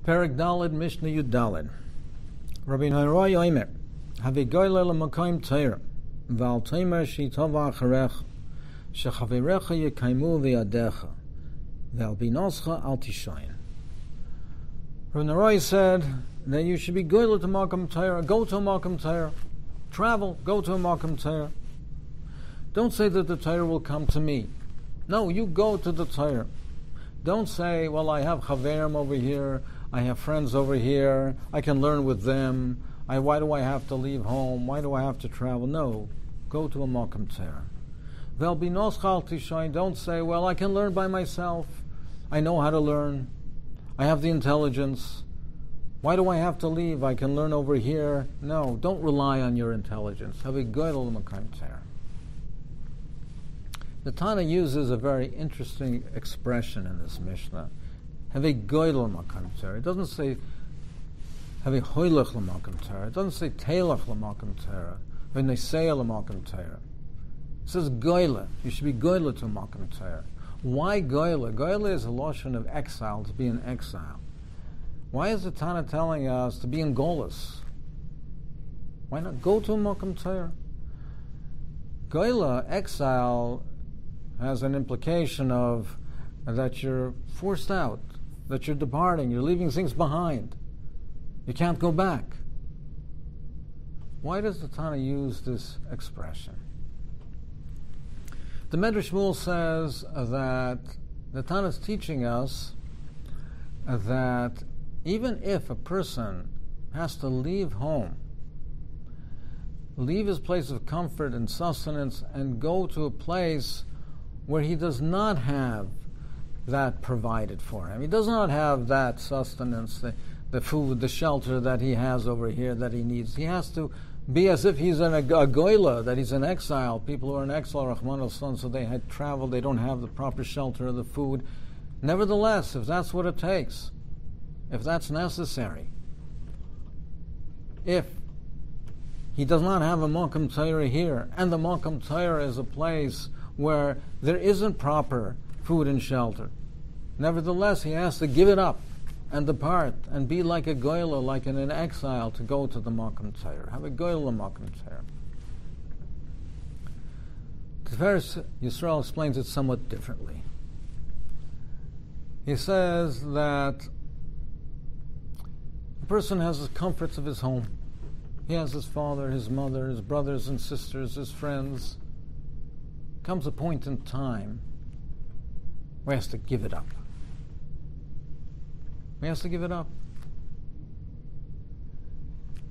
Perek Daled, Mishna Yud Daled. Rabbi Dovid Hofstedter, Havi goyle l'makom Torah, v'al tomer shitova acharecha, shechaverecha yekaymu v'yadecha, v'al binoscha al tishayin. Rabbi Dovid said that you should be goyle to makom Torah, go to a makom Torah, travel, go to a makom Torah. Don't say that the Torah will come to me. No, you go to the Torah. Don't say, well, I have chaverim over here, I have friends over here, I can learn with them, why do I have to leave home, why do I have to travel? No, go to a makom Torah. Vel binoscha al tishayin, don't say, well, I can learn by myself, I know how to learn, I have the intelligence, why do I have to leave, I can learn over here. No, don't rely on your intelligence. Have a goydel makom Torah. The Tana uses a very interesting expression in this Mishnah. Have a goydel makom Torah. It doesn't say have a hoylech l'makom Torah. It doesn't say teilach l'makom Torah. Or neseya l'makom Torah. It says goyle. You should be goyle to makom Torah. Why goyle? Goyle is a lashon of exile, to be in exile. Why is the Tana telling us to be in golus? Why not go to a makom Torah? Goyle, exile, has an implication of that you're forced out, that you're departing, you're leaving things behind. You can't go back. Why does the Tana use this expression? The Medrash Shmuel says that the Tana is teaching us that even if a person has to leave home, leave his place of comfort and sustenance, and go to a place where he does not have that provided for him. He does not have that sustenance, the food, the shelter that he has over here that he needs. He has to be as if he's in a goyla, that he's in exile. People who are in exile, Rahman al-San, so they had traveled, they don't have the proper shelter or the food. Nevertheless, if that's what it takes, if that's necessary, if he does not have a makom Torah here, and the makom Torah is a place where there isn't proper food and shelter, nevertheless he has to give it up and depart and be like a goyla, like in an exile, to go to the makom Torah. Have a goyla makom Torah. Tiferes Yisrael explains it somewhat differently. He says that a person has the comforts of his home. He has his father, his mother, his brothers and sisters, his friends. Comes a point in time where he has to give it up. He has to give it up.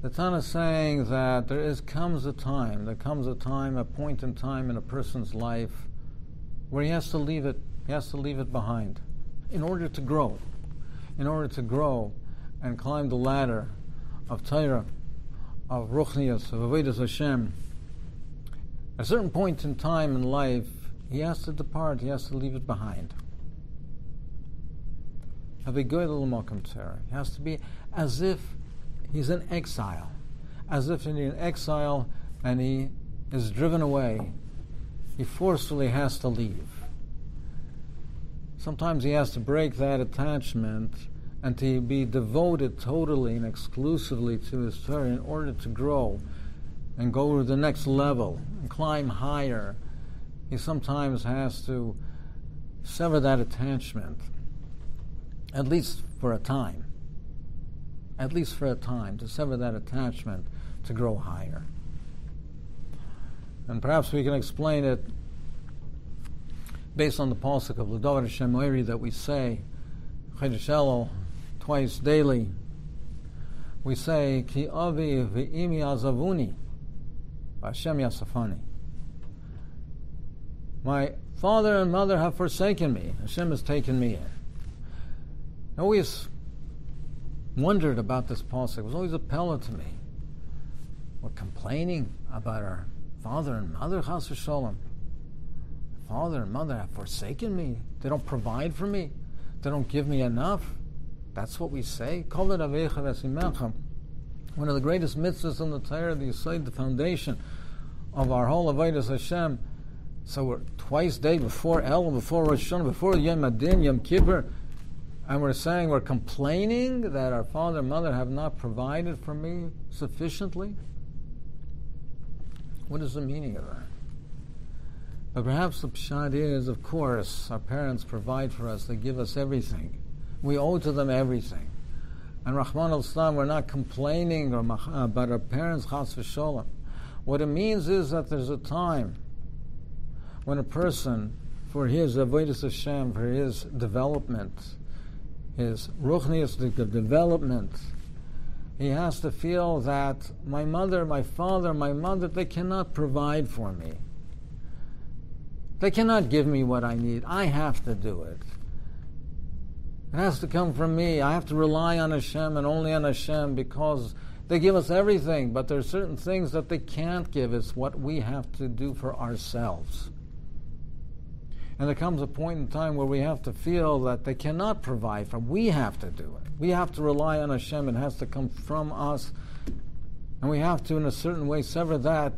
The Tana is saying that there comes a time, a point in time in a person's life where he has to leave it behind in order to grow and climb the ladder of Torah, of Ruchnius, of Avodas Hashem. At a certain point in time in life, he has to depart, he has to leave it behind. He has to be as if he's in exile, as if he's in exile and he is driven away. He forcefully has to leave. Sometimes he has to break that attachment and to be devoted totally and exclusively to his Torah in order to grow and go to the next level and climb higher. He sometimes has to sever that attachment, at least for a time, to sever that attachment to grow higher. And perhaps we can explain it based on the pasuk of L'Davar Hashem Oiri that we say, Chodesh Elul, twice daily. We say, Ki avi v'imi azavuni, Hashem yasafani. My father and mother have forsaken me. Hashem has taken me in. I always wondered about this pasuk. It was always a pella to me. We're complaining about our father and mother, chas v'sholom. Father and mother have forsaken me. They don't provide for me. They don't give me enough. That's what we say. One of the greatest mitzvahs in the Torah, the Yesod, the foundation of our whole Avodas Hashem. So we're twice a day before El, before Rosh Hashanah, before Yom Adin, Yom Kippur. and we're saying, we're complaining that our father and mother have not provided for me sufficiently? What is the meaning of that? But perhaps the pshat is, of course, our parents provide for us. They give us everything. We owe to them everything. And Rahman al-Islam, we're not complaining about our parents, chas v'sholem. What it means is that there's a time when a person, for his avodas Hashem, for his development, his ruchnius development, he has to feel that my mother, my father, my mother, they cannot provide for me. They cannot give me what I need. I have to do it. It has to come from me. I have to rely on Hashem and only on Hashem, because they give us everything, but there are certain things that they can't give us, what we have to do for ourselves. And there comes a point in time where we have to feel that they cannot provide for. We have to do it. We have to rely on Hashem. It has to come from us. And we have to, in a certain way, sever that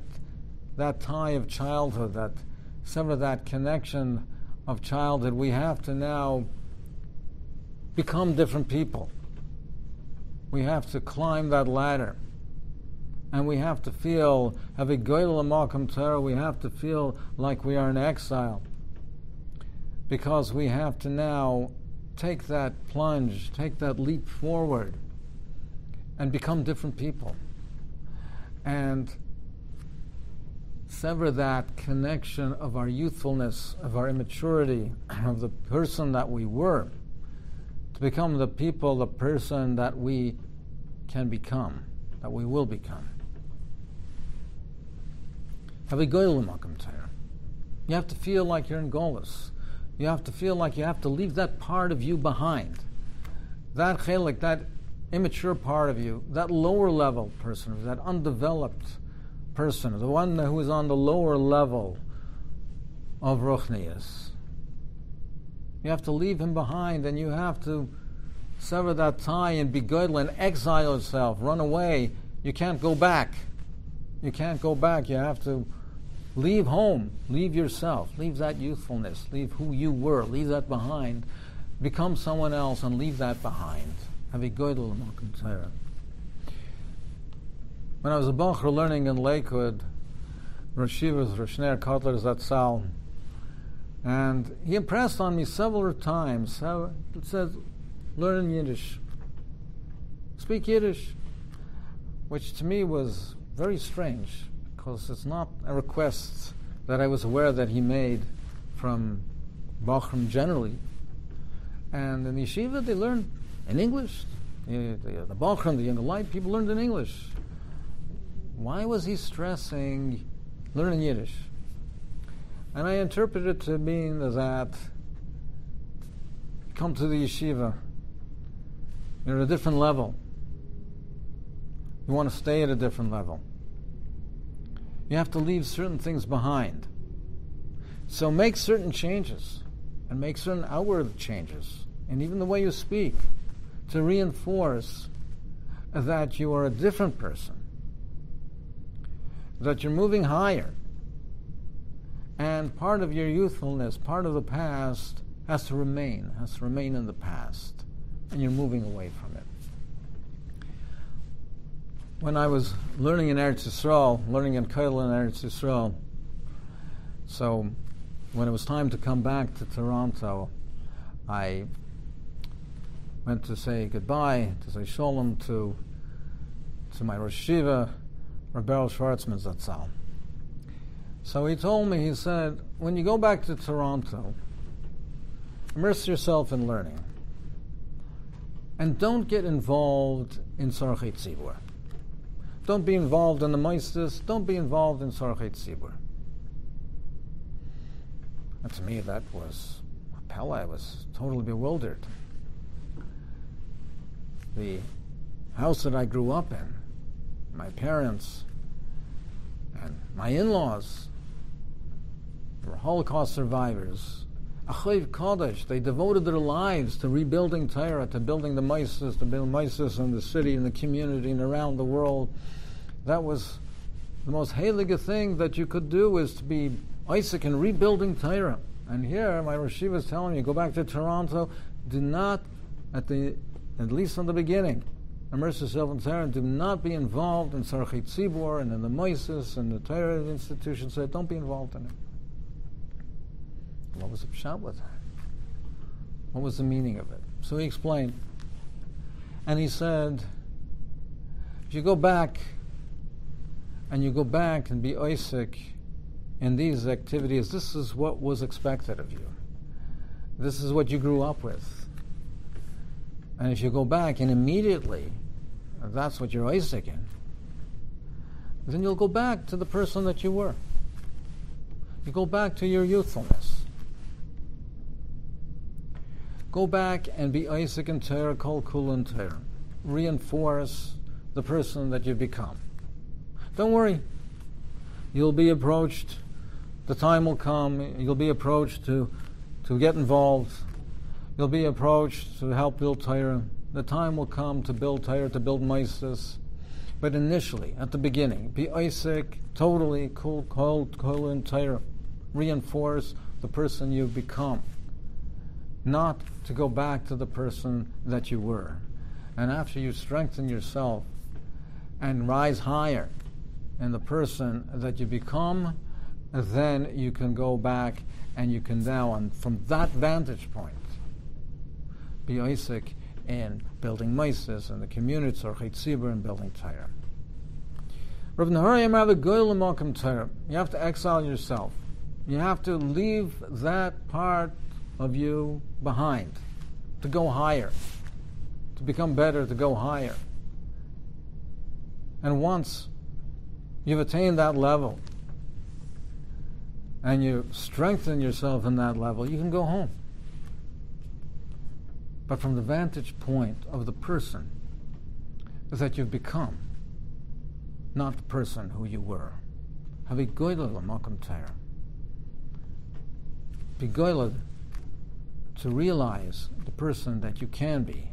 tie of childhood, sever that connection of childhood. We have to now become different people. We have to climb that ladder. And we have to feel, have a goyel l'malkum Torah, we have to feel like we are in exile. Because we have to now take that plunge, take that leap forward, and become different people. And sever that connection of our youthfulness, of our immaturity, of the person that we were, to become the people, the person that we can become, that we will become. Have a goyel l'malkum Torah. You have to feel like you're in Golus. You have to feel like you have to leave that part of you behind. That chelik, that immature part of you, that lower level person, that undeveloped person, the one who is on the lower level of ruchnius. You have to leave him behind, and you have to sever that tie and be goydel and exile yourself, run away. You can't go back. You can't go back. You have to leave home, leave yourself, leave that youthfulness, leave who you were, leave that behind, become someone else and leave that behind. Have a goydel l'malkum Torah. When I was a bacher learning in Lakewood, Rosh Yeshiva Rosh Ner Kotler Zatzal, and he impressed on me several times how it says, learn Yiddish, speak Yiddish, which to me was very strange, because it's not a request that I was aware that he made from Bachram generally. And in the yeshiva, they learned in English. The Bachram, the younger light, people learned in English. Why was he stressing learning Yiddish? And I interpreted it to mean that you come to the yeshiva, you're at a different level. You want to stay at a different level. You have to leave certain things behind. So make certain changes, and make certain outward changes, and even the way you speak, to reinforce that you are a different person, that you're moving higher, and part of your youthfulness, part of the past, has to remain in the past, and you're moving away from it. When I was learning in Eretz Yisrael, learning in Kollel in Eretz Yisrael, so when it was time to come back to Toronto, I went to say goodbye, to say shalom to my Rosh Yeshiva, Rabbi Schwartzman Zatzal. So he told me, he said, when you go back to Toronto, immerse yourself in learning, and don't get involved in Tzarchei Tzibur. Don't be involved in the Meistus. Don't be involved in Tzarchei Tzibur. And to me, that was a pella. I was totally bewildered. The house that I grew up in, my parents and my in-laws were Holocaust survivors. Achiv Kodesh, they devoted their lives to rebuilding Torah, to building the Meistus, to build Meistus in the city, in the community, and around the world. That was the most heilige thing that you could do, is to be Isaac in rebuilding Torah. And here, my Rosh Yeshiva is telling you, go back to Toronto, do not at least in the beginning, immerse yourself in Torah and do not be involved in Sarchei Tzibor and in the Moises and the Torah institutions. So don't be involved in it. What was the pshat with that? What was the meaning of it? So he explained. And he said, if you go back and be Isaac in these activities, this is what was expected of you. This is what you grew up with. And if you go back and immediately, that's what you're Isaac in, then you'll go back to the person that you were. You go back to your youthfulness. Go back and be Isaac and Torah, Kol Kul and Torah. Reinforce the person that you become. Don't worry. You'll be approached. The time will come. You'll be approached to get involved. You'll be approached to help build Torah. The time will come to build Torah, to build Maises. But initially, at the beginning, be Isaac, totally Kol and Torah. Reinforce the person you've become. Not to go back to the person that you were. And after you strengthen yourself and rise higher in the person that you become, then you can go back and you can now, and from that vantage point, be Isaac in building Maises and the community, Sarchei Tzibor, and building Torah. You have to exile yourself. You have to leave that part of you behind, to go higher, to become better, to go higher. And once you've attained that level, and you strengthen yourself in that level, you can go home. But from the vantage point of the person that you've become, not the person who you were. Be goyled to realize the person that you can be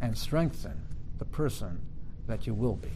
and strengthen the person that you will be.